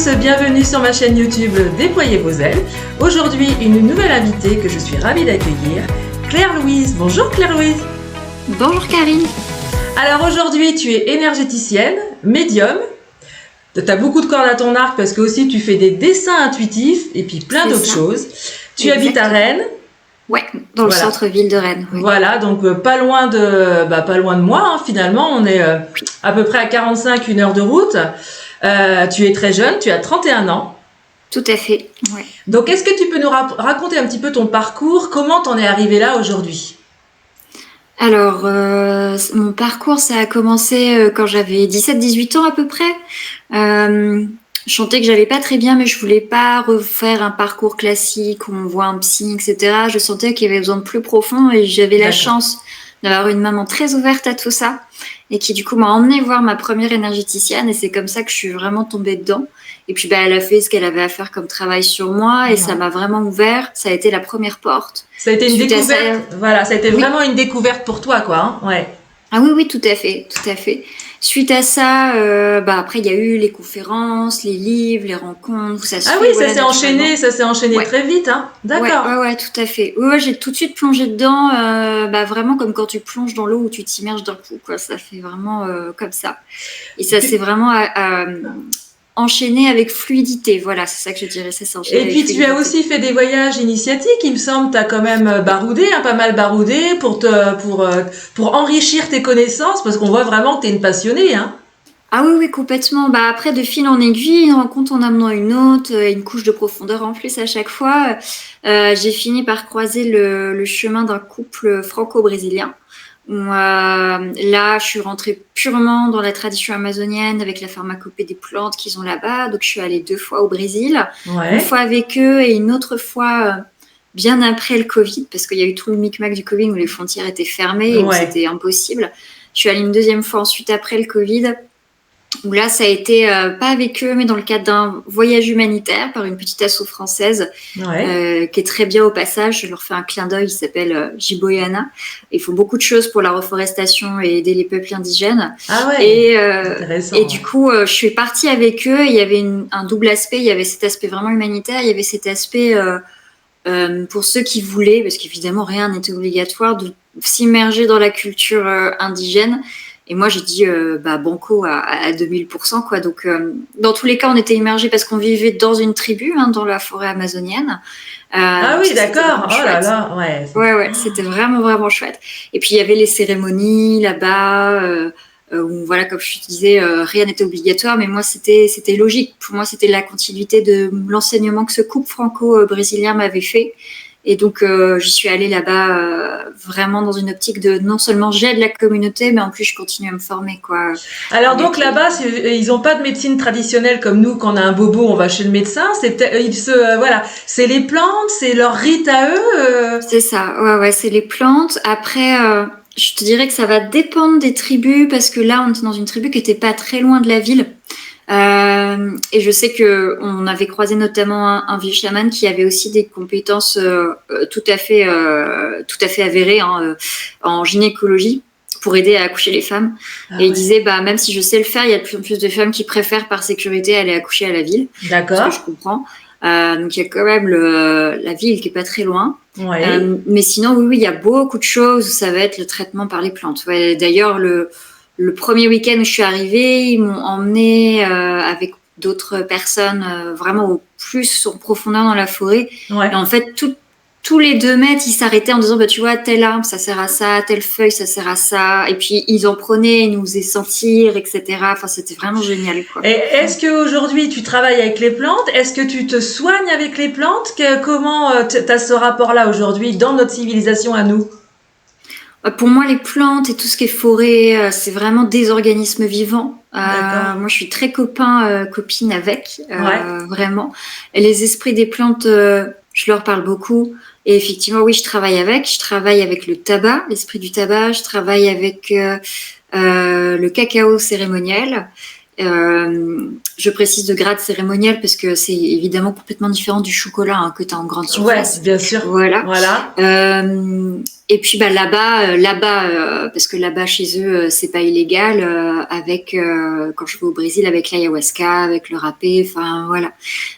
tous, bienvenue sur ma chaîne YouTube Déployez vos ailes. Aujourd'hui, une nouvelle invitée que je suis ravie d'accueillir, Claire-Louise. Bonjour Claire-Louise. Bonjour Karine. Alors aujourd'hui, tu es énergéticienne, médium. Tu as beaucoup de cordes à ton arc parce que aussi tu fais des dessins intuitifs et puis plein d'autres choses. Tu habites à Rennes. Ouais, dans le centre-ville de Rennes. Oui. Voilà, donc pas loin de moi finalement. On est à peu près à 1 heure de route. Tu es très jeune, tu as 31 ans. Tout à fait, ouais. Donc est-ce que tu peux nous raconter un petit peu ton parcours? Comment t'en es arrivée là aujourd'hui? Alors, mon parcours, ça a commencé quand j'avais 17-18 ans à peu près. Je sentais que j'allais pas très bien, mais je voulais pas refaire un parcours classique où on voit un psy, etc. Je sentais qu'il y avait besoin de plus profond et j'avais la chance d'avoir une maman très ouverte à tout ça et qui du coup m'a emmenée voir ma première énergéticienne et c'est comme ça que je suis vraiment tombée dedans. Et puis elle a fait ce qu'elle avait à faire comme travail sur moi et ça m'a vraiment ouvert. Ça a été la première porte. Ça a été une découverte. Voilà, ça a été vraiment une découverte pour toi, quoi. Hein, ouais. Ah oui, tout à fait, tout à fait. Suite à ça, après il y a eu les conférences, les livres, les rencontres. Ça se fait, ça s'est enchaîné très vite, hein. D'accord. Ouais, tout à fait. Ouais, j'ai tout de suite plongé dedans, vraiment comme quand tu plonges dans l'eau où tu t'immerges d'un coup, quoi. Ça fait vraiment comme ça. Et ça s'est vraiment enchaîné avec fluidité. Voilà, c'est ça que je dirais. Ça s'est enchaîné. Et puis tu as aussi fait des voyages initiatiques, il me semble. Tu as quand même baroudé, pas mal baroudé pour enrichir tes connaissances, parce qu'on voit vraiment que tu es une passionnée, hein. Ah oui, complètement. Après, de fil en aiguille, une rencontre en amenant une autre, une couche de profondeur en plus à chaque fois, j'ai fini par croiser le chemin d'un couple franco-brésilien. Là, je suis rentrée purement dans la tradition amazonienne avec la pharmacopée des plantes qu'ils ont là-bas. Donc, je suis allée 2 fois au Brésil, une fois avec eux et une autre fois bien après le Covid, parce qu'il y a eu tout le micmac du Covid où les frontières étaient fermées et où c'était impossible. Je suis allée une 2e fois ensuite après le Covid, où là, ça a été pas avec eux, mais dans le cadre d'un voyage humanitaire par une petite asso française qui est très bien au passage. Je leur fais un clin d'œil, il s'appelle Jiboyana. Ils font beaucoup de choses pour la reforestation et aider les peuples indigènes. Et du coup, je suis partie avec eux. Il y avait un double aspect. Il y avait cet aspect vraiment humanitaire. Il y avait cet aspect pour ceux qui voulaient, parce qu'évidemment, rien n'était obligatoire, de s'immerger dans la culture indigène. Et moi, j'ai dit banco à 2000%, quoi. Donc, dans tous les cas, on était immergés parce qu'on vivait dans une tribu, dans la forêt amazonienne. D'accord. Oh là là, ouais, c'était vraiment, vraiment chouette. Et puis, il y avait les cérémonies là-bas, où, voilà, comme je te disais, rien n'était obligatoire, mais moi, c'était logique. Pour moi, c'était la continuité de l'enseignement que ce couple franco-brésilien m'avait fait. Et donc, j'y suis allée là-bas vraiment dans une optique de non seulement j'aide la communauté, mais en plus, je continue à me former, quoi. Alors donc là-bas, ils n'ont pas de médecine traditionnelle comme nous, quand on a un bobo, on va chez le médecin. C'est les plantes, c'est leur rite à eux. C'est ça, ouais, c'est les plantes. Après, je te dirais que ça va dépendre des tribus, parce que là, on était dans une tribu qui était pas très loin de la ville. Et je sais que on avait croisé notamment un vieux chaman qui avait aussi des compétences tout à fait avérées en gynécologie pour aider à accoucher les femmes. Il disait même si je sais le faire, il y a de plus en plus de femmes qui préfèrent par sécurité aller accoucher à la ville. D'accord. Ce que je comprends. Donc il y a quand même la ville qui est pas très loin. Mais sinon oui, il y a beaucoup de choses où ça va être le traitement par les plantes. D'ailleurs le premier week-end où je suis arrivée, ils m'ont emmenée avec d'autres personnes vraiment au plus en profondeur dans la forêt. Et en fait, tous les 2 mètres, ils s'arrêtaient en disant tu vois, telle arbre, ça sert à ça, telle feuille, ça sert à ça. Et puis, ils en prenaient, ils nous faisaient sentir, etc. Enfin, c'était vraiment génial, quoi. Et est-ce qu'aujourd'hui, tu travailles avec les plantes? Est-ce que tu te soignes avec les plantes? Comment tu as ce rapport-là aujourd'hui dans notre civilisation à nous? Pour moi, les plantes et tout ce qui est forêt, c'est vraiment des organismes vivants. Moi, je suis très copine avec, vraiment. Et les esprits des plantes, je leur parle beaucoup. Et effectivement, oui, je travaille avec le tabac, l'esprit du tabac. Je travaille avec le cacao cérémoniel. Je précise de grade cérémonial parce que c'est évidemment complètement différent du chocolat que tu as en grande surface. Ouais, bien sûr. Voilà. Et puis là-bas, parce que là-bas chez eux, c'est pas illégal. Quand je vais au Brésil, avec l'ayahuasca, avec le râpé, enfin voilà.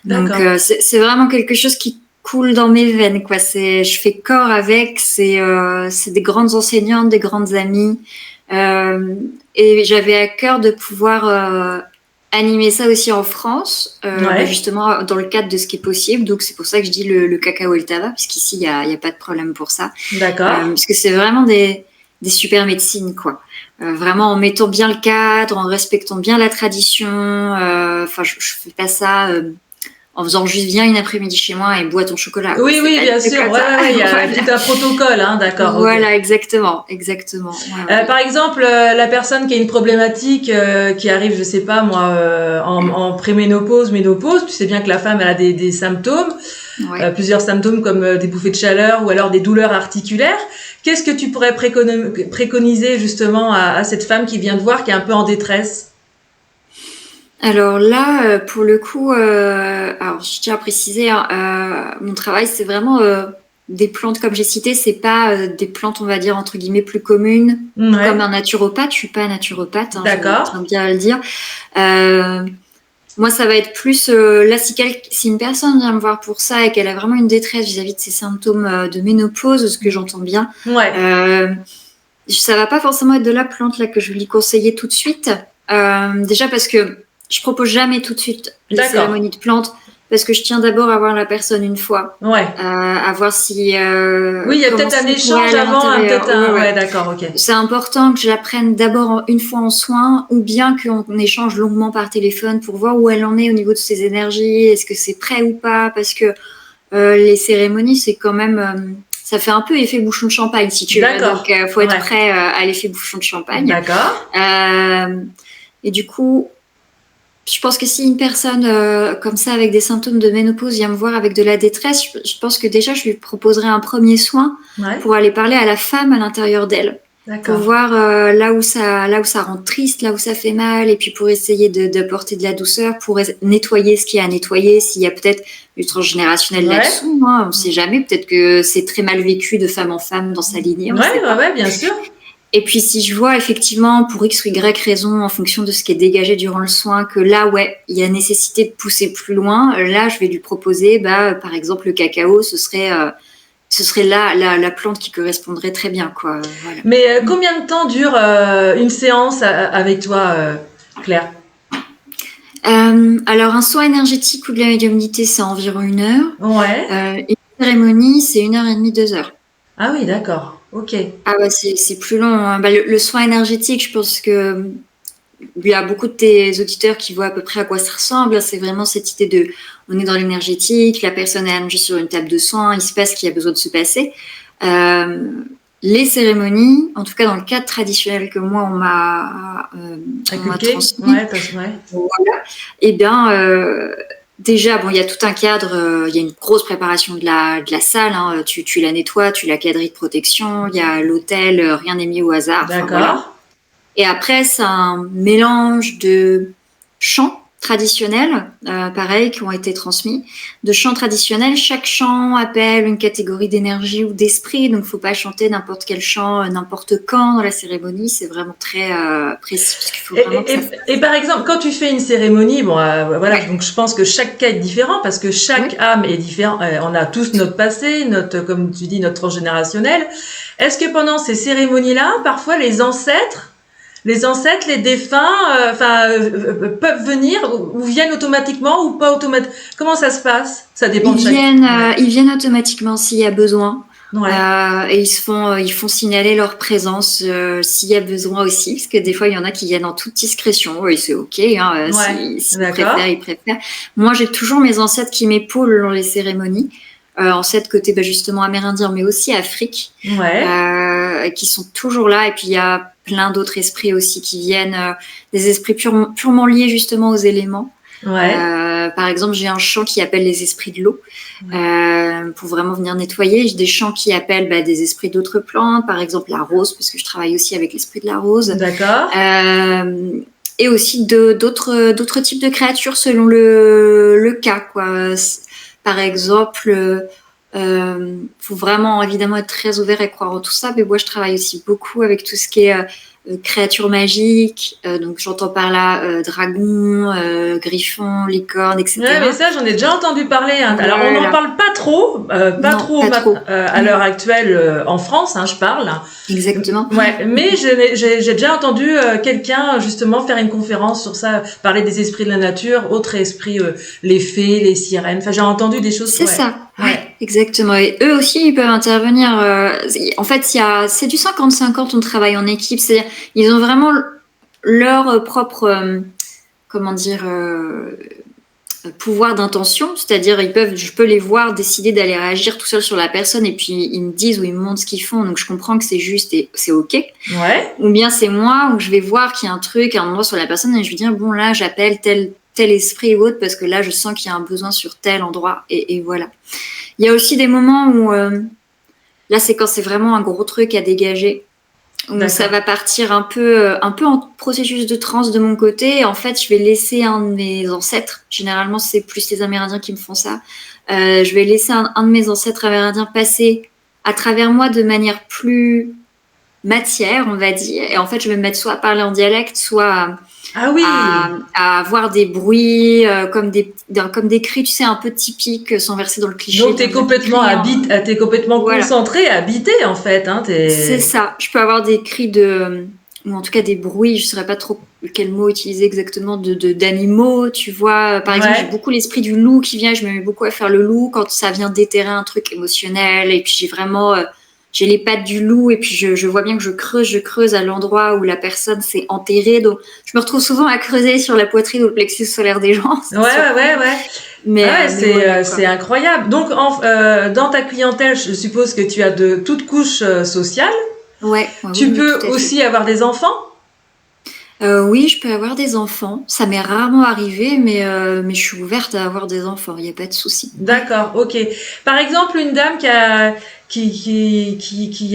Donc c'est vraiment quelque chose qui coule dans mes veines, quoi. Je fais corps avec. C'est des grandes enseignantes, des grandes amies. Et j'avais à cœur de pouvoir animer ça aussi en France, justement dans le cadre de ce qui est possible. Donc c'est pour ça que je dis le cacao et le tabac, puisqu'ici il y a pas de problème pour ça. D'accord. Parce que c'est vraiment des super médecines, quoi. Vraiment en mettant bien le cadre, en respectant bien la tradition. Enfin, je fais pas ça en faisant juste viens une après-midi chez moi et bois ton chocolat. Oui, bien sûr. Il y a tout un protocole, d'accord. Voilà, okay. Exactement. Par exemple, la personne qui a une problématique qui arrive, je sais pas moi, en préménopause, ménopause, tu sais bien que la femme elle a des symptômes, plusieurs symptômes comme des bouffées de chaleur ou alors des douleurs articulaires. Qu'est-ce que tu pourrais préconiser justement à cette femme qui vient te voir, qui est un peu en détresse? Alors là, pour le coup, alors je tiens à préciser, mon travail, c'est vraiment des plantes, comme j'ai cité, c'est pas des plantes, on va dire, entre guillemets, plus communes, comme un naturopathe. Je suis pas naturopathe, D'accord. Je tiens bien à le dire. Moi, ça va être plus, là, si une personne vient me voir pour ça et qu'elle a vraiment une détresse vis-à-vis de ses symptômes de ménopause, ce que j'entends bien, ça va pas forcément être de la plante là que je vais lui conseiller tout de suite. Déjà parce que je propose jamais tout de suite les cérémonies de plantes parce que je tiens d'abord à voir la personne une fois, à voir si. Oui, il y a peut-être un échange avant, d'accord, ok. C'est important que je la prenne d'abord une fois en soin, ou bien qu'on échange longuement par téléphone pour voir où elle en est au niveau de ses énergies, est-ce que c'est prêt ou pas, parce que les cérémonies, c'est quand même. Ça fait un peu effet bouchon de champagne, si tu veux. Donc, faut être prêt à l'effet bouchon de champagne. D'accord. Et du coup, je pense que si une personne comme ça, avec des symptômes de ménopause, vient me voir avec de la détresse, je pense que déjà, je lui proposerai un premier soin pour aller parler à la femme à l'intérieur d'elle. Pour voir là où ça rend triste, là où ça fait mal, et puis pour essayer d'apporter de la douceur, pour nettoyer ce qu'il y a à nettoyer, s'il y a peut-être du transgénérationnel là-dessous, on ne sait jamais, peut-être que c'est très mal vécu de femme en femme dans sa lignée. Oui, bien sûr. Et puis si je vois effectivement pour X ou Y raison, en fonction de ce qui est dégagé durant le soin, que là, il y a nécessité de pousser plus loin, là, je vais lui proposer, par exemple, le cacao, ce serait la plante qui correspondrait très bien, quoi. Voilà. Mais combien de temps dure une séance avec toi, Claire? Alors, un soin énergétique ou de la médiumnité, c'est environ 1 heure. Une cérémonie, c'est 1h30, 2 heures. Ah oui, d'accord. Ok. Ah bah c'est plus long. Hein. Le soin énergétique, je pense que il y a beaucoup de tes auditeurs qui voient à peu près à quoi ça ressemble. C'est vraiment cette idée de, on est dans l'énergétique, la personne est allongée sur une table de soins, il se passe ce qu'il y a besoin de se passer. Les cérémonies, en tout cas dans le cadre traditionnel que moi on m'a transmis, voilà. Et bien déjà, il y a tout un cadre, il y a une grosse préparation de la salle, hein, tu la nettoies, tu la quadrilles de protection, il y a l'hôtel, rien n'est mis au hasard. D'accord. Voilà. Et après, c'est un mélange de chants traditionnels, pareil, qui ont été transmis. De chants traditionnels, chaque chant appelle une catégorie d'énergie ou d'esprit, donc il ne faut pas chanter n'importe quel chant, n'importe quand dans la cérémonie, c'est vraiment très précis. Parce qu'il faut vraiment et par exemple, quand tu fais une cérémonie, donc je pense que chaque cas est différent, parce que chaque âme est différente, on a tous notre passé, comme tu dis, notre transgénérationnel. Est-ce que pendant ces cérémonies-là, parfois les ancêtres, les défunts, peuvent venir ou viennent automatiquement ou pas automatiquement? Comment ça se passe? Ça dépend de chaque. Ils viennent automatiquement s'il y a besoin. Et ils font signaler leur présence s'il y a besoin aussi, parce que des fois il y en a qui viennent en toute discrétion et c'est ok, hein, s'ils préfèrent, ils préfèrent. Moi j'ai toujours mes ancêtres qui m'épaulent dans les cérémonies, ancêtres côté justement amérindien mais aussi Afrique, qui sont toujours là. Et puis il y a plein d'autres esprits aussi qui viennent, des esprits purement liés justement aux éléments. Par exemple, j'ai un chant qui appelle les esprits de l'eau pour vraiment venir nettoyer. J'ai des chants qui appellent des esprits d'autres plantes, par exemple la rose, parce que je travaille aussi avec l'esprit de la rose. D'accord. et aussi d'autres types de créatures selon le cas, quoi. Par exemple, faut vraiment évidemment être très ouvert et croire en tout ça, mais moi je travaille aussi beaucoup avec tout ce qui est créatures magiques, donc j'entends par là dragon, griffon, licorne, etc. Ouais, mais ça, j'en ai déjà entendu parler. Hein. Alors, on n'en parle pas trop, à l'heure actuelle en France, hein, je parle. Exactement. Ouais, mais j'ai déjà entendu quelqu'un justement faire une conférence sur ça, parler des esprits de la nature, autres esprits, les fées, les sirènes. Enfin, j'ai entendu des choses. C'est ça. Ouais, exactement. Et eux aussi, ils peuvent intervenir. En fait, c'est du 50-50, on travaille en équipe. C'est-à-dire, ils ont vraiment leur propre, pouvoir d'intention. C'est-à-dire, je peux les voir décider d'aller réagir tout seul sur la personne et puis ils me disent ou ils me montrent ce qu'ils font. Donc, je comprends que c'est juste et c'est OK. Ouais. Ou bien c'est moi où je vais voir qu'il y a un truc, un endroit sur la personne et je vais dire, bon, là, j'appelle tel esprit ou autre parce que là, je sens qu'il y a un besoin sur tel endroit et voilà. Il y a aussi des moments où, là, c'est quand c'est vraiment un gros truc à dégager, où ça va partir un peu en processus de transe de mon côté. Et en fait, je vais laisser un de mes ancêtres, généralement, c'est plus les Amérindiens qui me font ça, je vais laisser un de mes ancêtres amérindiens passer à travers moi de manière plus matière, on va dire. Et en fait, je vais me mettre soit à parler en dialecte, soit à avoir des bruits comme des cris, tu sais, un peu typiques, sans verser dans le cliché. Donc t'es complètement concentré, habité en fait. Hein, c'est ça. Je peux avoir des cris ou en tout cas des bruits, je ne saurais pas trop quel mot utiliser exactement, d'animaux, tu vois. Par exemple, j'ai beaucoup l'esprit du loup qui vient, je me mets beaucoup à faire le loup quand ça vient déterrer un truc émotionnel. Et puis j'ai les pattes du loup et puis je vois bien que je creuse à l'endroit où la personne s'est enterrée. Donc, je me retrouve souvent à creuser sur la poitrine ou le plexus solaire des gens. Ouais. C'est incroyable. Donc, dans ta clientèle, je suppose que tu as de toutes couches sociales. Ouais. Tu peux aussi avoir des enfants? Oui, je peux avoir des enfants. Ça m'est rarement arrivé, mais je suis ouverte à avoir des enfants. Il n'y a pas de souci. D'accord, ok. Par exemple, une dame qui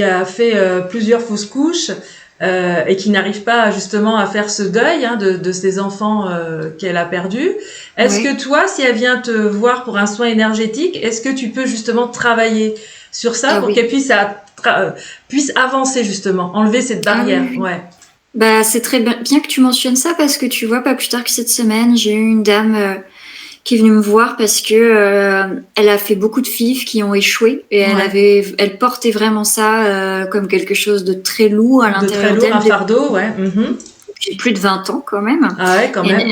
a fait plusieurs fausses couches et qui n'arrive pas justement à faire ce deuil de ses enfants qu'elle a perdus. Est-ce que toi, si elle vient te voir pour un soin énergétique, est-ce que tu peux justement travailler sur ça pour qu'elle puisse avancer justement, enlever cette barrière? Ouais. Bah, c'est très bien que tu mentionnes ça parce que tu vois, pas plus tard que cette semaine, j'ai eu une dame qui est venue me voir parce que elle a fait beaucoup de FIV qui ont échoué et elle portait vraiment ça comme quelque chose de très lourd à l'intérieur d'elle. Un fardeau, ouais. J'ai plus de 20 ans quand même. Ah ouais, quand même.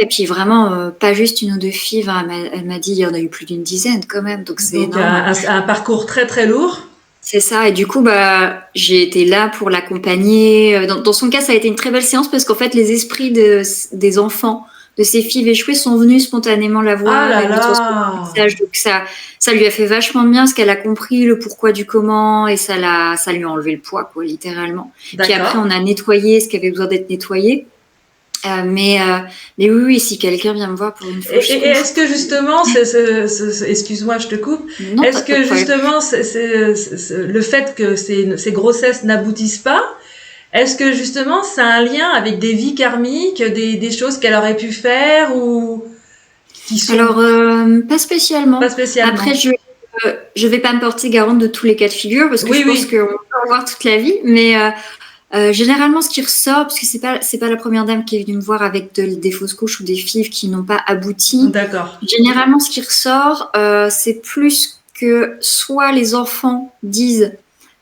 Et puis vraiment, pas juste une ou deux FIV. Hein, elle m'a dit, il y en a eu plus d'une dizaine quand même. Donc c'est énorme. Un parcours très très lourd. C'est ça, et du coup, j'ai été là pour l'accompagner. Dans son cas, ça a été une très belle séance parce qu'en fait, les esprits des enfants de ces filles échouées sont venus spontanément la voir. Donc ça lui a fait vachement bien parce qu'elle a compris le pourquoi du comment et ça lui a enlevé le poids, quoi, littéralement. Puis après, on a nettoyé ce qui avait besoin d'être nettoyé. Mais oui, si quelqu'un vient me voir pour une fausse couche. Et est-ce que justement, excuse-moi, je te coupe. Non, est-ce que justement, le fait que ces grossesses n'aboutissent pas, est-ce que justement, ça a un lien avec des vies karmiques, des choses qu'elle aurait pu faire ou qui sont... Alors, pas spécialement. Après, je vais pas me porter garante de tous les cas de figure parce que je pense qu'on peut en voir toute la vie, mais généralement, ce qui ressort, parce que c'est pas la première dame qui est venue me voir avec des fausses couches ou des FIV qui n'ont pas abouti. D'accord. Généralement, ce qui ressort, c'est plus que soit les enfants disent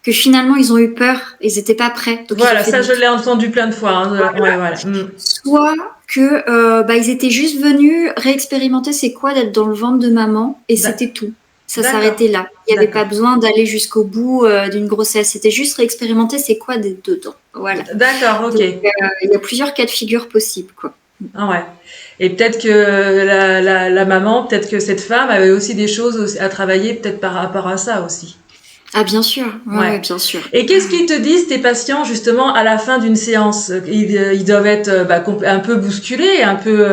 que finalement ils ont eu peur, ils étaient pas prêts. Donc voilà, ça je l'ai entendu plein de fois. Hein. Voilà. Soit que ils étaient juste venus réexpérimenter c'est quoi d'être dans le ventre de maman et c'était tout. Ça s'arrêtait là. Il n'y avait pas besoin d'aller jusqu'au bout d'une grossesse. C'était juste réexpérimenter c'est quoi d'être dedans. Voilà. D'accord, ok. Donc, il y a plusieurs cas de figure possibles, quoi. Ah ouais. Et peut-être que la maman, peut-être que cette femme avait aussi des choses à travailler, peut-être par rapport à ça aussi. Ah bien sûr, ouais, bien sûr. Et qu'est-ce qu'ils te disent tes patients justement à la fin d'une séance? Ils doivent être un peu bousculés, un peu.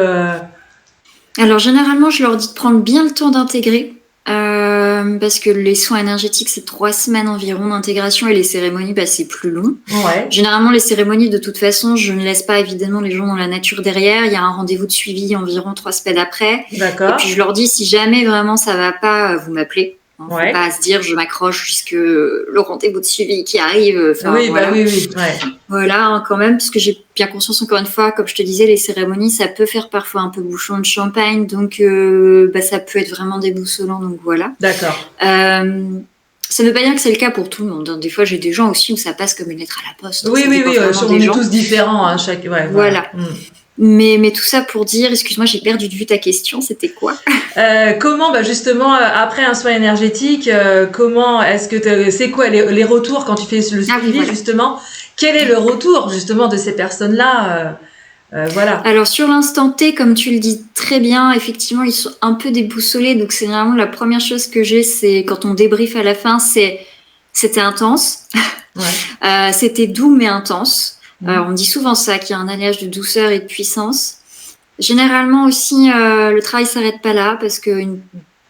Alors généralement, je leur dis de prendre bien le temps d'intégrer. Parce que les soins énergétiques, c'est 3 semaines environ d'intégration et les cérémonies, c'est plus long. Ouais. Généralement, les cérémonies, de toute façon, je ne laisse pas évidemment les gens dans la nature derrière. Il y a un rendez-vous de suivi environ 3 semaines après. D'accord. Et puis, je leur dis, si jamais vraiment ça va pas, vous m'appelez. Faut pas se dire, je m'accroche jusque le rendez-vous de suivi qui arrive. Oui, voilà. oui. Ouais. Voilà, quand même, parce que j'ai bien conscience, encore une fois, comme je te disais, les cérémonies, ça peut faire parfois un peu bouchon de champagne, donc ça peut être vraiment déboussolant, donc voilà. D'accord. Ça ne veut pas dire que c'est le cas pour tout le monde. Des fois, j'ai des gens aussi où ça passe comme une lettre à la poste. Oui, on est tous différents, hein, chaque. Ouais, voilà. Mais tout ça pour dire, excuse-moi, j'ai perdu de vue ta question, c'était quoi? Comment, justement, après un soin énergétique, comment est-ce que c'est quoi les retours quand tu fais le suivi, justement? Quel est le retour, justement, de ces personnes-là? Voilà. Alors, sur l'instant T, comme tu le dis très bien, effectivement, ils sont un peu déboussolés. Donc, c'est vraiment la première chose que j'ai, c'est quand on débriefe à la fin, c'était intense. Ouais. C'était doux mais intense. On dit souvent ça, qu'il y a un alliage de douceur et de puissance. Généralement aussi, le travail s'arrête pas là parce qu'une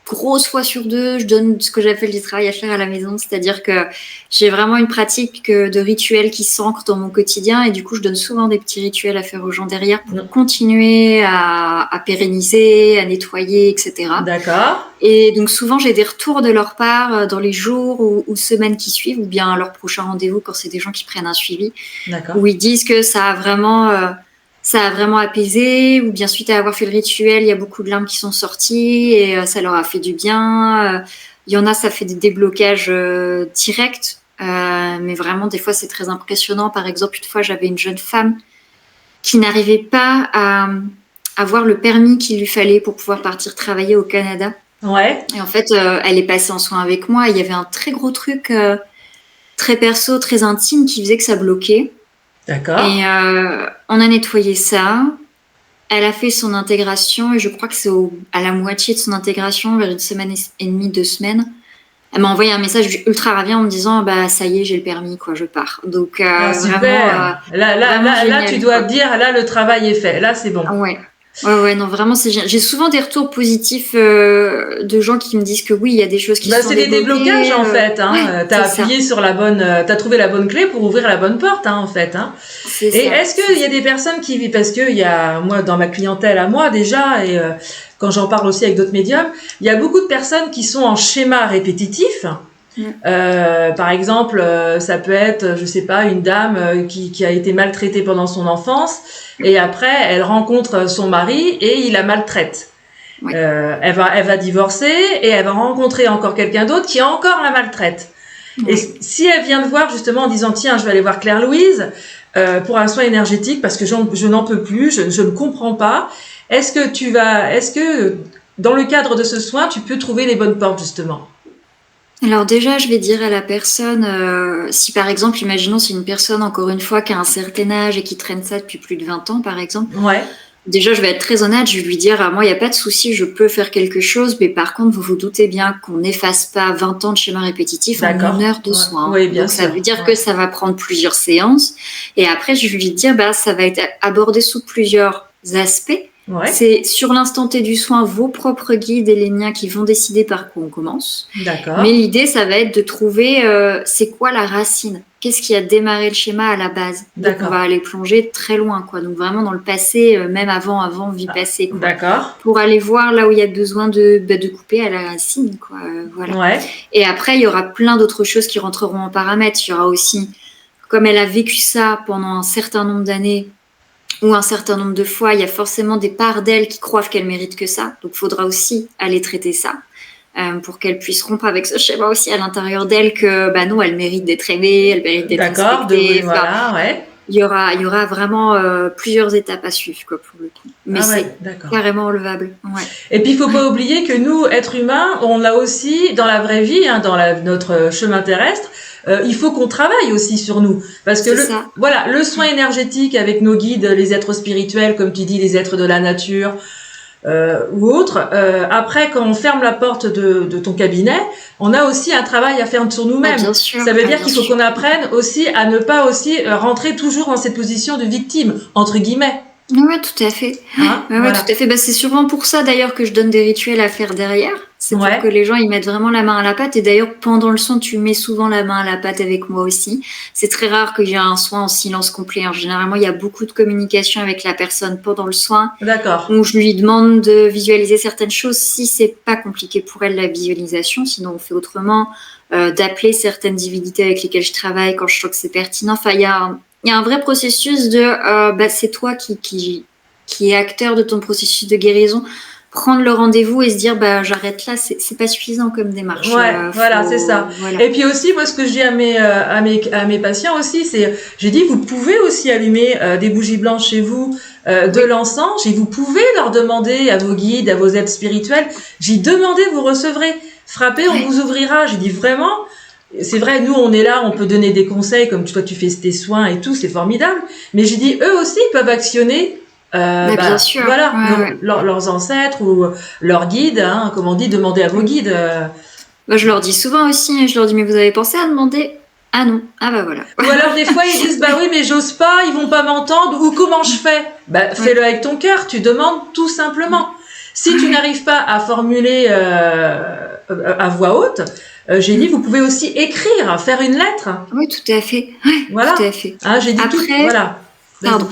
grosse fois sur 2, je donne ce que j'appelle du travail à faire à la maison, c'est-à-dire que j'ai vraiment une pratique de rituels qui s'ancrent dans mon quotidien et du coup, je donne souvent des petits rituels à faire aux gens derrière pour continuer à pérenniser, à nettoyer, etc. D'accord. Et donc souvent, j'ai des retours de leur part dans les jours ou semaines qui suivent ou bien à leur prochain rendez-vous quand c'est des gens qui prennent un suivi, où ils disent que ça a vraiment apaisé, ou bien suite à avoir fait le rituel, il y a beaucoup de larmes qui sont sorties et ça leur a fait du bien. Il y en a, ça fait des déblocages directs, mais vraiment, des fois, c'est très impressionnant. Par exemple, une fois, j'avais une jeune femme qui n'arrivait pas à avoir le permis qu'il lui fallait pour pouvoir partir travailler au Canada. Ouais. Et en fait, elle est passée en soins avec moi. Il y avait un très gros truc très perso, très intime qui faisait que ça bloquait. D'accord. Et on a nettoyé ça. Elle a fait son intégration et je crois que c'est à la moitié de son intégration, vers 1 semaine et demie, 2 semaines. Elle m'a envoyé un message ultra ravi en me disant ça y est, j'ai le permis, je pars. Donc super. Vraiment, là, tu dois te dire là, le travail est fait. Là, c'est bon. Ouais, non, vraiment, c'est génial. J'ai souvent des retours positifs de gens qui me disent que oui, il y a des choses qui sont c'est des déblocages, en fait. Hein. T'as appuyé sur t'as trouvé la bonne clé pour ouvrir la bonne porte, hein, en fait. Hein. Est-ce qu'il y a des personnes qui vivent, parce que il y a, moi, dans ma clientèle à moi, déjà, et quand j'en parle aussi avec d'autres médiums, il y a beaucoup de personnes qui sont en schéma répétitif. Par exemple, ça peut être, je sais pas, une dame qui a été maltraitée pendant son enfance et après elle rencontre son mari et il la maltraite. Elle va divorcer et elle va rencontrer encore quelqu'un d'autre qui encore la maltraite. Et si elle vient de voir justement en disant tiens, je vais aller voir Claire Louise pour un soin énergétique parce que je n'en peux plus, je ne comprends pas. Est-ce que dans le cadre de ce soin, tu peux trouver les bonnes portes justement? Alors déjà, je vais dire à la personne, si par exemple, imaginons c'est une personne, encore une fois, qui a un certain âge et qui traîne ça depuis plus de 20 ans, par exemple. Ouais. Déjà, je vais être très honnête, je vais lui dire, moi, il n'y a pas de souci, je peux faire quelque chose, mais par contre, vous vous doutez bien qu'on n'efface pas 20 ans de schéma répétitif en 1 heure de soin. Oui, bien Donc, sûr. ça veut dire que ça va prendre plusieurs séances. Et après, je vais lui dire, ça va être abordé sous plusieurs aspects. C'est sur l'instant T du soin vos propres guides et les miens qui vont décider par quoi on commence. D'accord. Mais l'idée, ça va être de trouver c'est quoi la racine, qu'est-ce qui a démarré le schéma à la base. Donc on va aller plonger très loin, donc vraiment dans le passé, même avant vie passée. D'accord. Pour aller voir là où il y a besoin de couper à la racine, voilà. Ouais. Et après, il y aura plein d'autres choses qui rentreront en paramètre. Il y aura aussi, comme elle a vécu ça pendant un certain nombre d'années, ou un certain nombre de fois, il y a forcément des parts d'elle qui croient qu'elle mérite que ça. Donc, il faudra aussi aller traiter ça pour qu'elle puisse rompre avec ce schéma aussi à l'intérieur d'elle que, non, elle mérite d'être aimée, elle mérite d'être respectée. Voilà, ouais. Il y aura vraiment plusieurs étapes à suivre, pour le coup. Mais c'est carrément enlevable. Ouais. Et puis, il ne faut pas oublier que nous, êtres humains, on a aussi, dans la vraie vie, dans notre chemin terrestre, il faut qu'on travaille aussi sur nous. Parce que le soin énergétique avec nos guides, les êtres spirituels, comme tu dis, les êtres de la nature, ou autres, après, quand on ferme la porte de ton cabinet, on a aussi un travail à faire sur nous-mêmes. Bien sûr. Ça veut dire qu'il faut qu'on apprenne aussi à ne pas aussi rentrer toujours dans cette position de victime, entre guillemets. Ouais, tout à fait. Hein, Ouais, voilà. tout à fait. Bah, c'est sûrement pour ça d'ailleurs que je donne des rituels à faire derrière. C'est pour que les gens ils mettent vraiment la main à la pâte. Et d'ailleurs, pendant le soin, tu mets souvent la main à la pâte avec moi aussi. C'est très rare que j'ai un soin en silence complet. Généralement, il y a beaucoup de communication avec la personne pendant le soin. D'accord. Où je lui demande de visualiser certaines choses si c'est pas compliqué pour elle la visualisation. Sinon, on fait autrement. D'appeler certaines divinités avec lesquelles je travaille quand je sens que c'est pertinent. Enfin, il y a un vrai processus de c'est toi qui est acteur de ton processus de guérison. Prendre le rendez-vous et se dire j'arrête là, c'est pas suffisant comme démarche. Voilà, c'est ça. Voilà. Et puis aussi, moi, ce que je dis à mes patients aussi, c'est, j'ai dit, vous pouvez aussi allumer des bougies blanches chez vous, de l'encens. Vous pouvez leur demander à vos guides, à vos aides spirituelles. J'ai demandé, vous recevrez. Frappez, on vous ouvrira. J'ai dit vraiment. C'est vrai, nous, on est là, on peut donner des conseils, comme toi, tu fais tes soins et tout, c'est formidable. Mais j'ai dit, eux aussi, ils peuvent actionner bien sûr. Voilà, leurs ancêtres ou leurs guides, comme on dit, demandez à vos guides. Je leur dis souvent aussi, je leur dis, mais vous avez pensé à demander? Ah non, voilà. Ou alors des fois ils disent, oui, mais j'ose pas, ils vont pas m'entendre, ou comment je fais? Fais-le avec ton cœur, tu demandes tout simplement. Si tu n'arrives pas à formuler à voix haute, j'ai dit, vous pouvez aussi écrire, faire une lettre. Oui, tout à fait. Voilà. Tout à fait. J'ai dit après, tout, voilà. Pardon.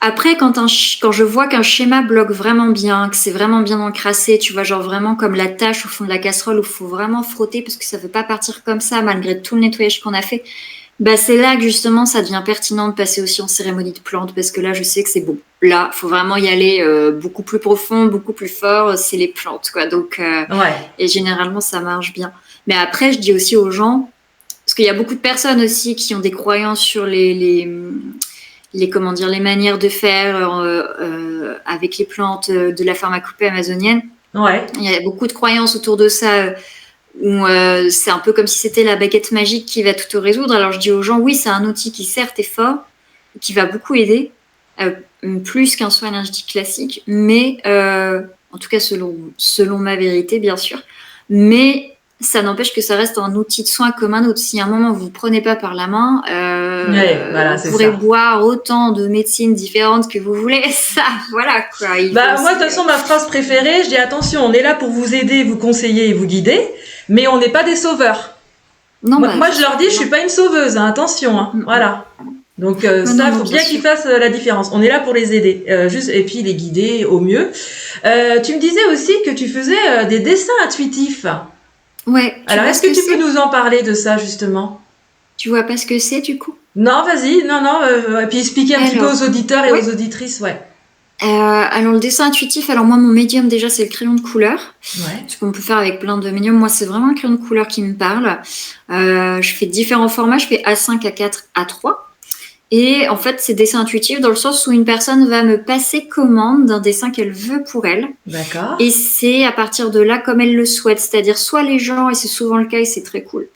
Après, quand je vois qu'un schéma bloque vraiment bien, que c'est vraiment bien encrassé, tu vois, genre vraiment comme la tâche au fond de la casserole où il faut vraiment frotter parce que ça ne veut pas partir comme ça malgré tout le nettoyage qu'on a fait, c'est là que justement ça devient pertinent de passer aussi en cérémonie de plantes parce que là, je sais que c'est bon. Là, il faut vraiment y aller beaucoup plus profond, beaucoup plus fort, c'est les plantes, quoi. Donc, et généralement, ça marche bien. Mais après, je dis aussi aux gens, parce qu'il y a beaucoup de personnes aussi qui ont des croyances sur les manières de faire avec les plantes de la pharmacopée amazonienne. Il y a beaucoup de croyances autour de ça où c'est un peu comme si c'était la baguette magique qui va tout résoudre. Alors je dis aux gens, oui, c'est un outil qui certes est fort, qui va beaucoup aider, plus qu'un soin énergétique classique, mais en tout cas selon ma vérité, bien sûr. Mais ça n'empêche que ça reste un outil de soin comme un autre. Si à un moment vous ne prenez pas par la main, vous pourrez boire autant de médecines différentes que vous voulez. Ça, voilà quoi. Moi, de toute façon, ma phrase préférée, je dis attention, on est là pour vous aider, vous conseiller et vous guider, mais on n'est pas des sauveurs. Non, moi, je leur dis, je suis pas une sauveuse, attention, voilà. Donc ça, il faut bien qu'ils fassent la différence. On est là pour les aider, et puis les guider au mieux. Tu me disais aussi que tu faisais des dessins intuitifs. Ouais. Alors, est-ce que tu peux nous en parler de ça, justement? Tu vois pas ce que c'est, du coup? Non, vas-y, et puis expliquer un petit peu aux auditeurs et aux auditrices, alors, le dessin intuitif, alors moi, mon médium, déjà, c'est le crayon de couleur. Ce qu'on peut faire avec plein de médiums. Moi, c'est vraiment le crayon de couleur qui me parle. Je fais différents formats. Je fais A5, A4, A3. Et en fait, c'est dessin intuitif dans le sens où une personne va me passer commande d'un dessin qu'elle veut pour elle. D'accord. Et c'est à partir de là comme elle le souhaite. C'est-à-dire soit les gens, et c'est souvent le cas et c'est très cool,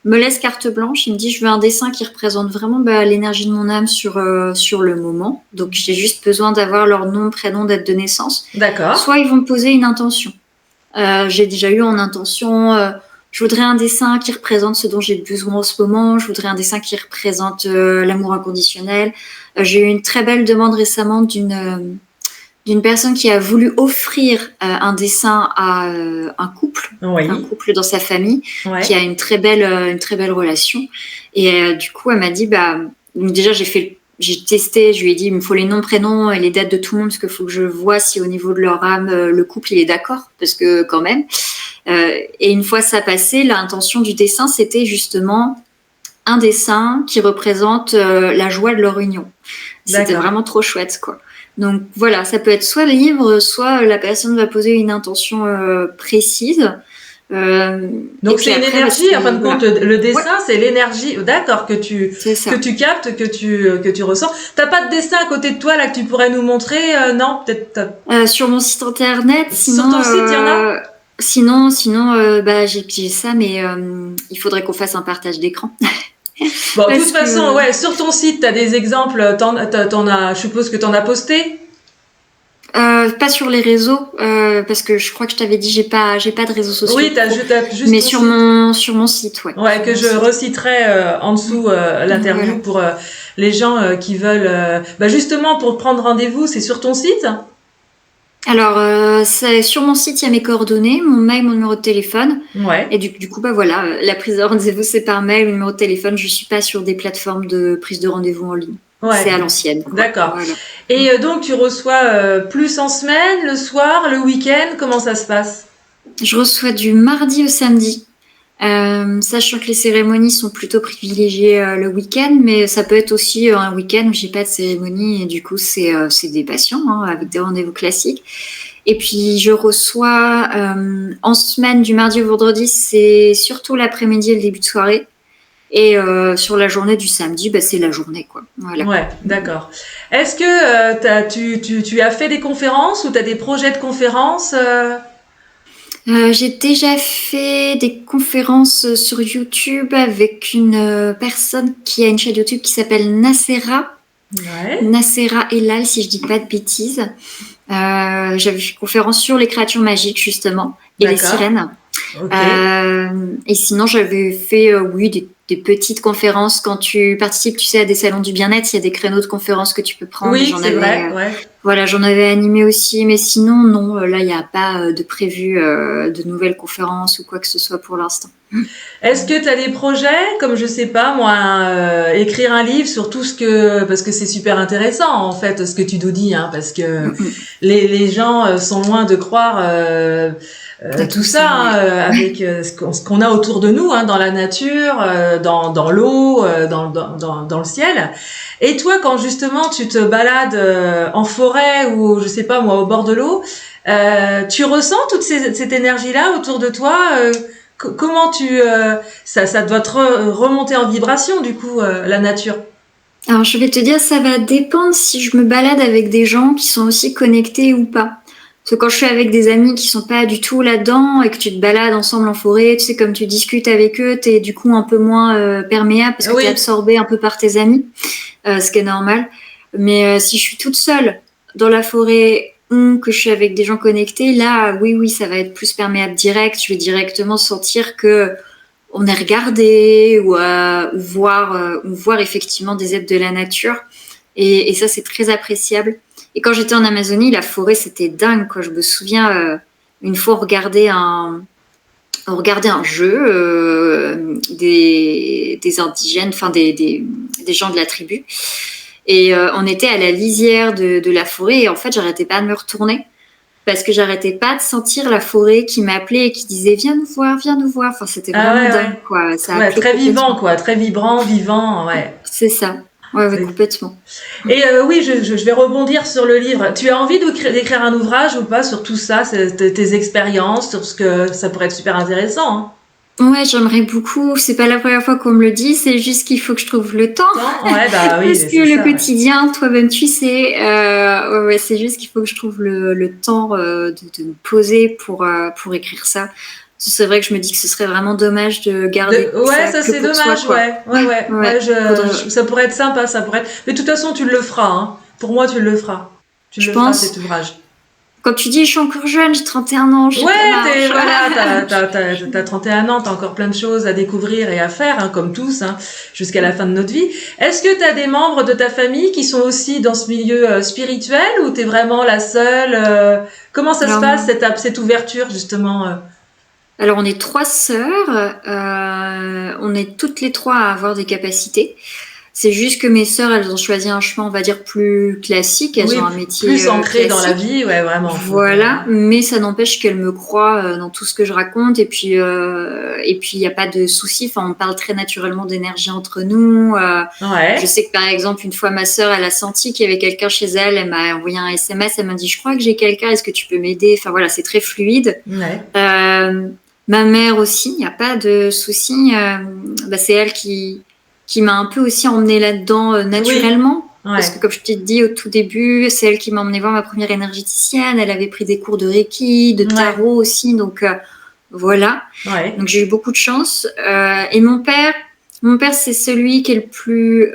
me laissent carte blanche. Ils me disent je veux un dessin qui représente vraiment l'énergie de mon âme sur le moment. Donc j'ai juste besoin d'avoir leur nom, prénom, date de naissance. D'accord. Soit ils vont me poser une intention. J'ai déjà eu en intention... je voudrais un dessin qui représente ce dont j'ai besoin en ce moment. Je voudrais un dessin qui représente l'amour inconditionnel. J'ai eu une très belle demande récemment d'une personne qui a voulu offrir un dessin à un couple dans sa famille, qui a une très belle relation. Et du coup, elle m'a dit, déjà j'ai testé, je lui ai dit, il me faut les noms, prénoms et les dates de tout le monde parce qu'il faut que je vois si au niveau de leur âme, le couple il est d'accord, parce que quand même. Et une fois ça passé, l'intention du dessin, c'était justement un dessin qui représente la joie de leur union. C'était vraiment trop chouette, quoi. Donc voilà, ça peut être soit libre, soit la personne va poser une intention précise. Donc c'est une énergie, en fin de compte, le dessin, c'est l'énergie, d'accord, que tu captes, que tu ressens. T'as pas de dessin à côté de toi là que tu pourrais nous montrer? Non, peut-être. Sur mon site internet. Sinon, sur ton site, il y en a? Sinon, j'ai ça, mais il faudrait qu'on fasse un partage d'écran. Bon, de toute façon, sur ton site, t'as des exemples. Je suppose que t'en as posté. Pas sur les réseaux, parce que je crois que je t'avais dit, j'ai pas de réseaux sociaux. Oui, t'as juste mais sur mon site, ouais. Ouais, que je reciterai en dessous l'interview pour les gens qui veulent. Justement, pour prendre rendez-vous, c'est sur ton site? Alors, sur mon site, il y a mes coordonnées, mon mail, mon numéro de téléphone. Ouais. Et du coup, voilà, la prise de rendez-vous, c'est par mail, le numéro de téléphone. Je suis pas sur des plateformes de prise de rendez-vous en ligne. Ouais. C'est à l'ancienne. D'accord. Voilà. Et donc, tu reçois plus en semaine, le soir, le week-end? Comment ça se passe? Je reçois du mardi au samedi. Sachant que les cérémonies sont plutôt privilégiées le week-end, mais ça peut être aussi un week-end où j'ai pas de cérémonie et du coup c'est des patients avec des rendez-vous classiques. Et puis je reçois en semaine du mardi au vendredi, c'est surtout l'après-midi et le début de soirée. Et sur la journée du samedi, c'est la journée, quoi. Voilà. Ouais, d'accord. Est-ce que tu as fait des conférences ou tu as des projets de conférences J'ai déjà fait des conférences sur YouTube avec une personne qui a une chaîne YouTube qui s'appelle Nacera. Ouais. Nacera Elal, si je dis pas de bêtises. J'avais fait une conférence sur les créatures magiques, justement, et les sirènes. Okay. Et sinon, j'avais fait, des petites conférences. Quand tu participes, tu sais, à des salons du bien-être, il y a des créneaux de conférences que tu peux prendre. Oui, c'est vrai, ouais. Voilà, j'en avais animé aussi, mais sinon, non, là, il n'y a pas de prévu de nouvelles conférences ou quoi que ce soit pour l'instant. Est-ce que tu as des projets, comme je sais pas, moi, écrire un livre sur tout parce que c'est super intéressant, en fait, ce que tu nous dis, parce que les gens sont loin de croire tout ça, avec ce qu'on a autour de nous, dans la nature, dans l'eau, dans le ciel. Et toi, quand justement tu te balades en forêt ou, je sais pas moi, au bord de l'eau, tu ressens toute cette énergie-là autour de toi comment ça doit te remonter en vibration, du coup, la nature? Alors, je vais te dire, ça va dépendre si je me balade avec des gens qui sont aussi connectés ou pas. Parce que quand je suis avec des amis qui sont pas du tout là-dedans et que tu te balades ensemble en forêt, tu sais, comme tu discutes avec eux, t'es du coup un peu moins perméable parce que t'es absorbé un peu par tes amis, ce qui est normal. Mais si je suis toute seule dans la forêt ou que je suis avec des gens connectés, là, oui, ça va être plus perméable direct. Je vais directement sentir que on est regardé ou voir effectivement des êtres de la nature. Et ça, c'est très appréciable. Et quand j'étais en Amazonie, la forêt, c'était dingue, quoi. Je me souviens, une fois, on regardait un jeu des indigènes, enfin des gens de la tribu. Et on était à la lisière de la forêt. Et en fait, j'arrêtais pas de me retourner parce que j'arrêtais pas de sentir la forêt qui m'appelait et qui disait viens nous voir, viens nous voir. Enfin, c'était vraiment dingue, quoi. Ça très vivant, quoi. Très vibrant, vivant, ouais. C'est ça. Ouais, complètement. Et oui, je vais rebondir sur le livre. Tu as envie d'écrire un ouvrage ou pas sur tout ça, tes expériences, sur ce que ça pourrait être super intéressant, Ouais, j'aimerais beaucoup. C'est pas la première fois qu'on me le dit, c'est juste qu'il faut que je trouve le temps. Ouais, oui. Parce que le quotidien, toi-même, tu sais, c'est juste qu'il faut que je trouve le temps de me poser pour écrire ça. C'est vrai que je me dis que ce serait vraiment dommage de garder ça c'est dommage, soi, ouais. Ça pourrait être sympa, mais de toute façon, tu le feras, Pour moi, tu le feras. Tu feras cet ouvrage. Quand tu dis je suis encore jeune, j'ai 31 ans. T'as 31 ans, t'as encore plein de choses à découvrir et à faire, comme tous, jusqu'à la fin de notre vie. Est-ce que t'as des membres de ta famille qui sont aussi dans ce milieu spirituel ou t'es vraiment la seule Comment ça se passe, cette ouverture, justement Alors, on est 3 sœurs. On est toutes les 3 à avoir des capacités. C'est juste que mes sœurs, elles ont choisi un chemin, on va dire, plus classique. Elles ont un métier plus ancré classique. Dans la vie, ouais, vraiment. Voilà, mais ça n'empêche qu'elles me croient dans tout ce que je raconte. Et puis, il n'y a pas de souci. Enfin, on parle très naturellement d'énergie entre nous. Je sais que, par exemple, une fois, ma sœur, elle a senti qu'il y avait quelqu'un chez elle. Elle m'a envoyé un SMS. Elle m'a dit, je crois que j'ai quelqu'un. Est-ce que tu peux m'aider? Enfin, voilà, c'est très fluide. Ouais. Ma mère aussi, il n'y a pas de souci. C'est elle qui m'a un peu aussi emmenée là-dedans naturellement. Oui. Parce que comme je t'ai dit au tout début, c'est elle qui m'a emmenée voir ma première énergéticienne. Elle avait pris des cours de Reiki, de tarot aussi. Donc voilà. Ouais. Donc j'ai eu beaucoup de chance. Et mon père, Mon père, c'est celui qui est le plus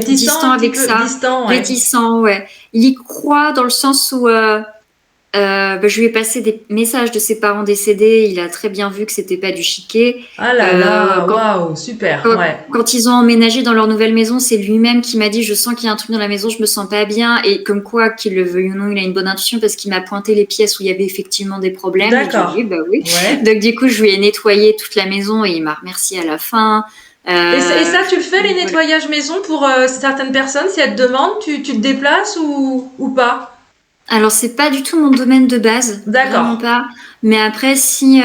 distant avec ça. Distant, ouais. Réticent, ouais. Il y croit dans le sens où je lui ai passé des messages de ses parents décédés. Il a très bien vu que c'était pas du chiquet. Ah là là, waouh, super. Quand ils ont emménagé dans leur nouvelle maison, c'est lui-même qui m'a dit, je sens qu'il y a un truc dans la maison, je me sens pas bien. Et comme quoi, qu'il le veuille ou non, il a une bonne intuition parce qu'il m'a pointé les pièces où il y avait effectivement des problèmes. D'accord. J'ai dit, oui. Ouais. Donc du coup, je lui ai nettoyé toute la maison et il m'a remercié à la fin. Et ça, tu le fais, les nettoyages maison pour certaines personnes, si elles te demandent, tu te déplaces ou pas? Alors, c'est pas du tout mon domaine de base. D'accord. Vraiment pas. Mais après, si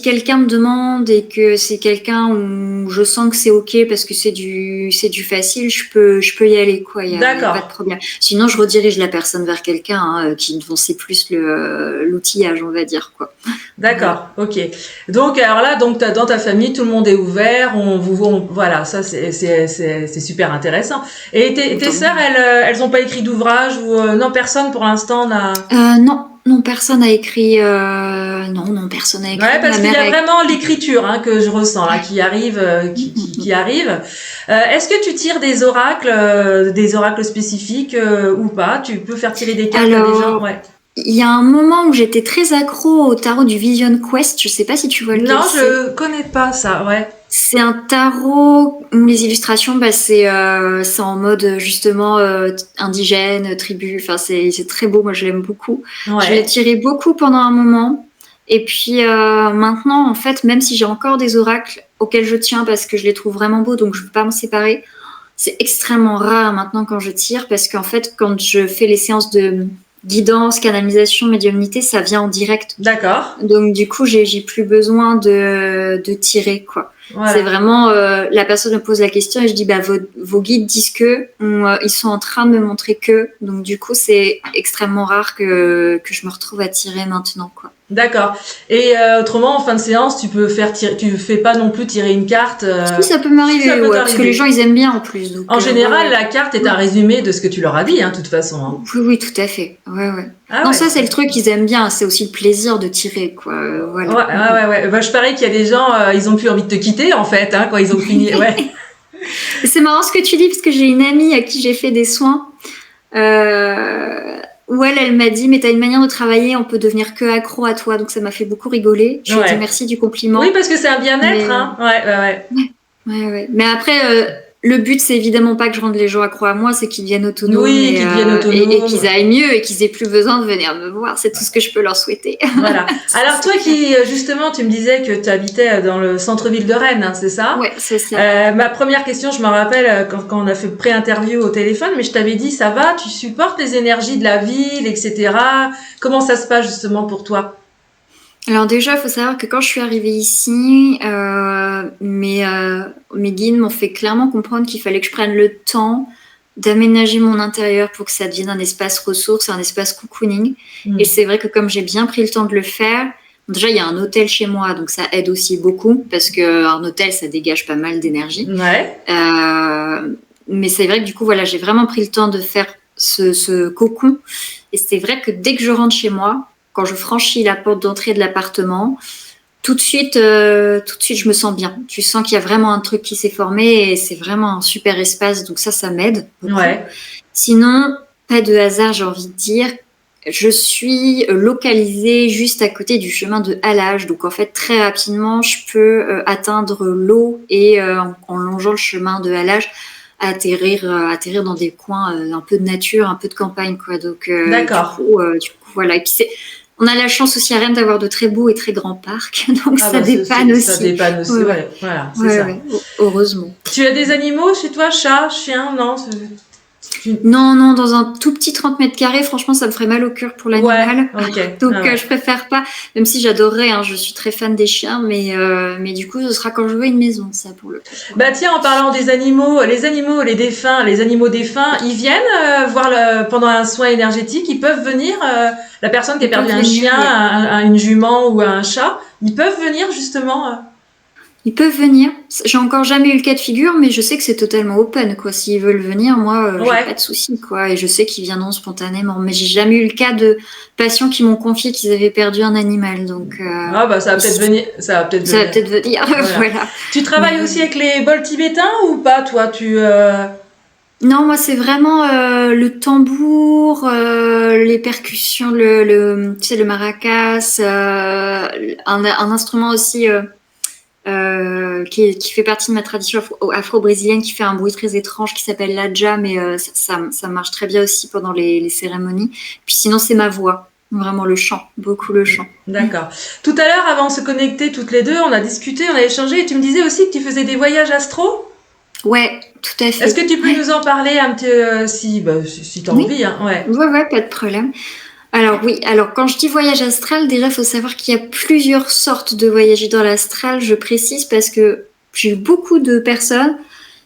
quelqu'un me demande et que c'est quelqu'un où je sens que c'est ok parce que c'est du facile, je peux y aller, quoi. Y a pas de problème. Sinon, je redirige la personne vers quelqu'un dont c'est plus l'outillage, on va dire, quoi. D'accord. Ok. Donc, alors là, dans ta famille, tout le monde est ouvert. Voilà, ça c'est super intéressant. Et tes sœurs, elles ont pas écrit d'ouvrage ou non, personne pour l'instant n'a. Non, personne n'a écrit. Non, personne n'a écrit. Ouais, parce qu'il y a vraiment l'écriture que je ressens là, qui arrive, qui arrive. Est-ce que tu tires des oracles spécifiques ou pas? Tu peux faire tirer des cartes à des gens. Ouais. Il y a un moment où j'étais très accro au tarot du Vision Quest. Je sais pas si tu vois lequel c'est. Non, je connais pas ça. Ouais. C'est un tarot où les illustrations, c'est en mode justement indigène, tribu. Enfin, c'est très beau. Moi, je l'aime beaucoup. Ouais. Je l'ai tiré beaucoup pendant un moment. Et puis maintenant, en fait, même si j'ai encore des oracles auxquels je tiens parce que je les trouve vraiment beaux, donc je ne veux pas m'en séparer, c'est extrêmement rare maintenant quand je tire parce qu'en fait, quand je fais les séances de guidance, canalisation, médiumnité, ça vient en direct. D'accord. Donc du coup, j'ai plus besoin de tirer, quoi. Voilà. C'est vraiment la personne me pose la question et je dis vos guides disent que ils sont en train de me montrer que, donc du coup c'est extrêmement rare que je me retrouve à tirer maintenant, quoi. D'accord. Et autrement, en fin de séance, tu fais pas non plus tirer une carte. Si, ça peut m'arriver, parce que les gens ils aiment bien en plus. Donc, en général, la carte est un résumé de ce que tu leur as dit, de toute façon. Oui, tout à fait. Ouais. Non, ça c'est le truc qu'ils aiment bien. C'est aussi le plaisir de tirer, quoi. Voilà. Ouais. Bah, je parie qu'il y a des gens, ils ont plus envie de te quitter en fait, quand ils ont fini. Ouais. C'est marrant ce que tu dis parce que j'ai une amie à qui j'ai fait des soins. Où elle m'a dit, mais t'as une manière de travailler, on peut devenir que accro à toi. Donc ça m'a fait beaucoup rigoler. Je lui ai dit merci du compliment. Oui, parce que c'est un bien-être. Ouais. Mais après, le but, c'est évidemment pas que je rende les gens accro à moi, c'est qu'ils deviennent autonomes. Oui, qu'ils deviennent autonomes. Et qu'ils aillent mieux et qu'ils aient plus besoin de venir me voir. C'est tout ce que je peux leur souhaiter. Voilà. Alors toi justement, tu me disais que tu habitais dans le centre-ville de Rennes, c'est ça? Ouais, c'est ça. Ma première question, je me rappelle quand on a fait pré-interview au téléphone, mais je t'avais dit, ça va, tu supportes les énergies de la ville, etc. Comment ça se passe justement pour toi? Alors déjà, il faut savoir que quand je suis arrivée ici, mes guides m'ont fait clairement comprendre qu'il fallait que je prenne le temps d'aménager mon intérieur pour que ça devienne un espace ressource, un espace cocooning. Et c'est vrai que comme j'ai bien pris le temps de le faire, déjà il y a un hôtel chez moi, donc ça aide aussi beaucoup parce qu'un hôtel, ça dégage pas mal d'énergie. Ouais. Mais c'est vrai que du coup, voilà, j'ai vraiment pris le temps de faire ce cocon. Et c'est vrai que dès que je rentre chez moi, quand je franchis la porte d'entrée de l'appartement, tout de suite, je me sens bien. Tu sens qu'il y a vraiment un truc qui s'est formé et c'est vraiment un super espace. Donc ça m'aide beaucoup. Ouais. Sinon, pas de hasard, j'ai envie de dire. Je suis localisée juste à côté du chemin de halage. Donc en fait, très rapidement, je peux atteindre l'eau et en longeant le chemin de halage, atterrir dans des coins un peu de nature, un peu de campagne, quoi. Donc d'accord. Du coup, voilà. Et puis on a la chance aussi à Rennes d'avoir de très beaux et très grands parcs, donc ça dépanne aussi. Ça dépanne aussi, ouais. Voilà, c'est ça. Ouais. Heureusement. Tu as des animaux chez toi, chat, chien, non? Non, dans un tout petit 30 mètres carrés, franchement, ça me ferait mal au cœur pour l'animal. Ouais, okay. Donc, je préfère pas, même si j'adorerais, je suis très fan des chiens, mais du coup, ce sera quand je veux une maison, ça, pour le coup. Bah, tiens, en parlant des animaux, les animaux défunts, ils viennent voir pendant un soin énergétique, ils peuvent venir, la personne qui a perdu un chien, une jument ou un chat, ils peuvent venir, justement. Ils peuvent venir. J'ai encore jamais eu le cas de figure, mais je sais que c'est totalement open, quoi. S'ils veulent venir, moi, j'ai pas de souci, quoi. Et je sais qu'ils viendront spontanément. Mais j'ai jamais eu le cas de patients qui m'ont confié qu'ils avaient perdu un animal. Donc, ça va peut-être venir. Ça va peut-être venir. Voilà. Tu travailles aussi avec les bols tibétains ou pas, toi? Non, moi, c'est vraiment le tambour, les percussions, tu sais, le maracas, un instrument aussi qui fait partie de ma tradition afro-brésilienne, qui fait un bruit très étrange, qui s'appelle l'adja, mais ça marche très bien aussi pendant les cérémonies. Puis sinon, c'est ma voix. Vraiment le chant, beaucoup le chant. D'accord. Tout à l'heure, avant de se connecter toutes les deux, on a discuté, on a échangé, et tu me disais aussi que tu faisais des voyages astro? Ouais, tout à fait. Est-ce que tu peux nous en parler un petit si tu as envie, hein? Ouais, pas de problème. Alors oui, quand je dis voyage astral, déjà il faut savoir qu'il y a plusieurs sortes de voyager dans l'astral, je précise, parce que j'ai eu beaucoup de personnes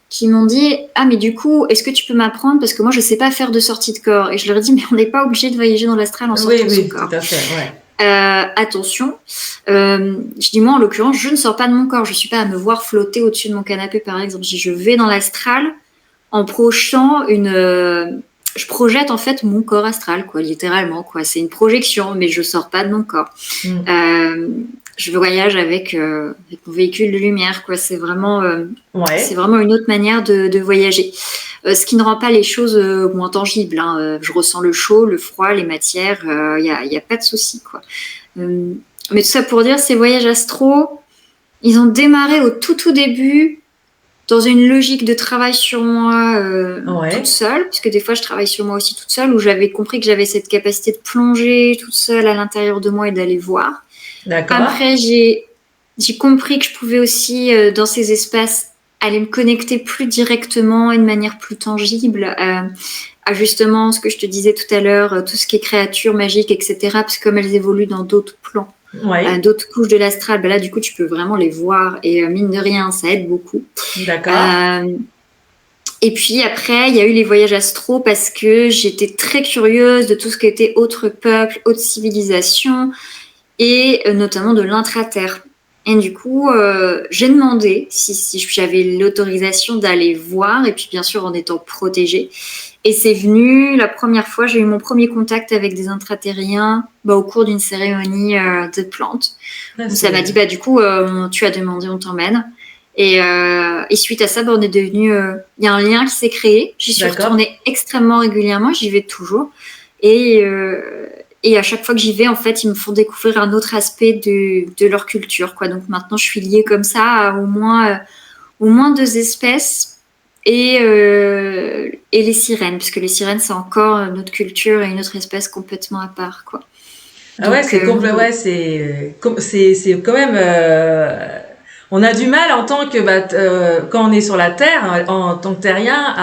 qui m'ont dit « Ah mais du coup, est-ce que tu peux m'apprendre? Parce que moi je sais pas faire de sortie de corps. » Et je leur ai dit « Mais on n'est pas obligé de voyager dans l'astral en sortant de son corps. » Oui, tout à fait, ouais. Attention, je dis moi en l'occurrence, je ne sors pas de mon corps, je suis pas à me voir flotter au-dessus de mon canapé par exemple. Je vais dans l'astral en projetant je projette en fait mon corps astral, quoi, littéralement, quoi. C'est une projection, mais je sors pas de mon corps. Je voyage avec mon véhicule de lumière, quoi. C'est vraiment une autre manière de voyager. Ce qui ne rend pas les choses moins tangibles. Hein. Je ressens le chaud, le froid, les matières. Y a pas de souci, quoi. Mais tout ça pour dire, ces voyages astro, ils ont démarré au tout début dans une logique de travail sur moi toute seule, puisque des fois je travaille sur moi aussi toute seule, où j'avais compris que j'avais cette capacité de plonger toute seule à l'intérieur de moi et d'aller voir. D'accord. Après, j'ai compris que je pouvais aussi, dans ces espaces, aller me connecter plus directement et de manière plus tangible à justement ce que je te disais tout à l'heure, tout ce qui est créatures magiques, etc., parce que comme elles évoluent dans d'autres plans, d'autres couches de l'astral, là, du coup, tu peux vraiment les voir et mine de rien, ça aide beaucoup. D'accord. Et puis après, il y a eu les voyages astro parce que j'étais très curieuse de tout ce qui était autres peuples, autres civilisations et notamment de l'intraterre. Et du coup, j'ai demandé si j'avais l'autorisation d'aller voir, et puis bien sûr en étant protégée. Et c'est venu, la première fois, j'ai eu mon premier contact avec des intraterriens au cours d'une cérémonie de plantes. Donc ça m'a dit, du coup, tu as demandé, on t'emmène. Et suite à ça, on est devenu... Il y a un lien qui s'est créé. J'y suis retournée extrêmement régulièrement, j'y vais toujours. Et à chaque fois que j'y vais, en fait, ils me font découvrir un autre aspect de leur culture, quoi. Donc maintenant, je suis liée comme ça à au moins 2 espèces et les sirènes, puisque les sirènes, c'est encore une autre culture et une autre espèce complètement à part, quoi. Ah ouais, c'est c'est quand même... on a du mal en tant que quand on est sur la Terre, en tant que terrien,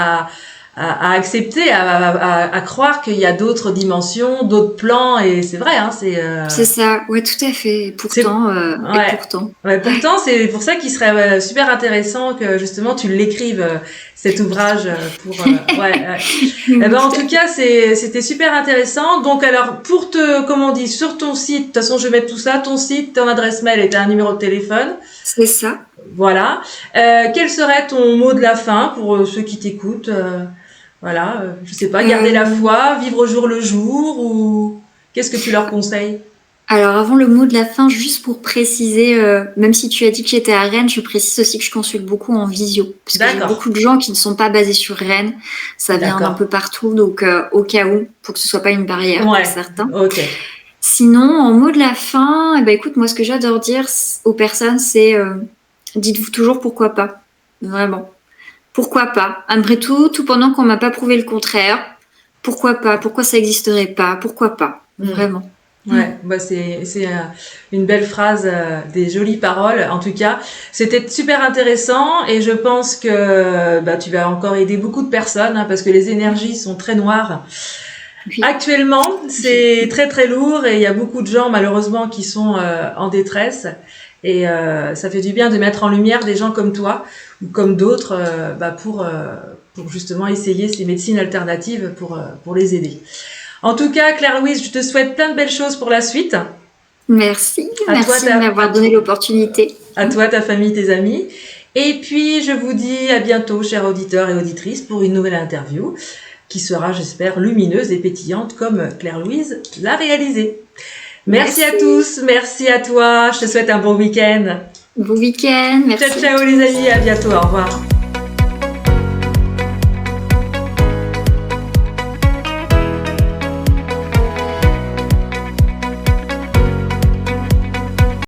à accepter, à croire qu'il y a d'autres dimensions, d'autres plans, et c'est vrai, hein, c'est ça, ouais, tout à fait. Et pourtant, pourtant, c'est pour ça qu'il serait super intéressant que justement tu l'écrives cet ouvrage pour. En tout cas, c'était super intéressant. Donc alors, comme on dit, sur ton site, de toute façon, je vais mettre tout ça, ton site, ton adresse mail et un numéro de téléphone. C'est ça. Voilà. Quel serait ton mot de la fin pour ceux qui t'écoutent? Je sais pas, garder la foi, vivre au jour le jour, ou qu'est-ce que tu leur conseilles? Alors avant le mot de la fin, juste pour préciser, même si tu as dit que j'étais à Rennes, je précise aussi que je consulte beaucoup en visio, parce que j'ai beaucoup de gens qui ne sont pas basés sur Rennes, ça vient d'un peu partout, donc au cas où, pour que ce soit pas une barrière pour certains. Okay. Sinon, en mot de la fin, écoute, moi ce que j'adore dire aux personnes, c'est dites-vous toujours pourquoi pas, vraiment. Pourquoi pas? Après tout pendant qu'on m'a pas prouvé le contraire. Pourquoi pas? Pourquoi ça existerait pas? Pourquoi pas? Vraiment. Ouais, c'est une belle phrase, des jolies paroles. En tout cas, c'était super intéressant et je pense que tu vas encore aider beaucoup de personnes, hein, parce que les énergies sont très noires. Oui. Actuellement, c'est très très lourd et il y a beaucoup de gens malheureusement qui sont en détresse. Et ça fait du bien de mettre en lumière des gens comme toi ou comme d'autres pour justement essayer ces médecines alternatives pour les aider. En tout cas, Claire-Louise, je te souhaite plein de belles choses pour la suite. Merci. Merci de m'avoir donné l'opportunité. à toi, ta famille, tes amis. Et puis, je vous dis à bientôt, chers auditeurs et auditrices, pour une nouvelle interview qui sera, j'espère, lumineuse et pétillante comme Claire-Louise l'a réalisée. Merci à tous, merci à toi. Je te souhaite un bon week-end. Bon week-end, merci. Ciao, ciao les amis, à bientôt, au revoir.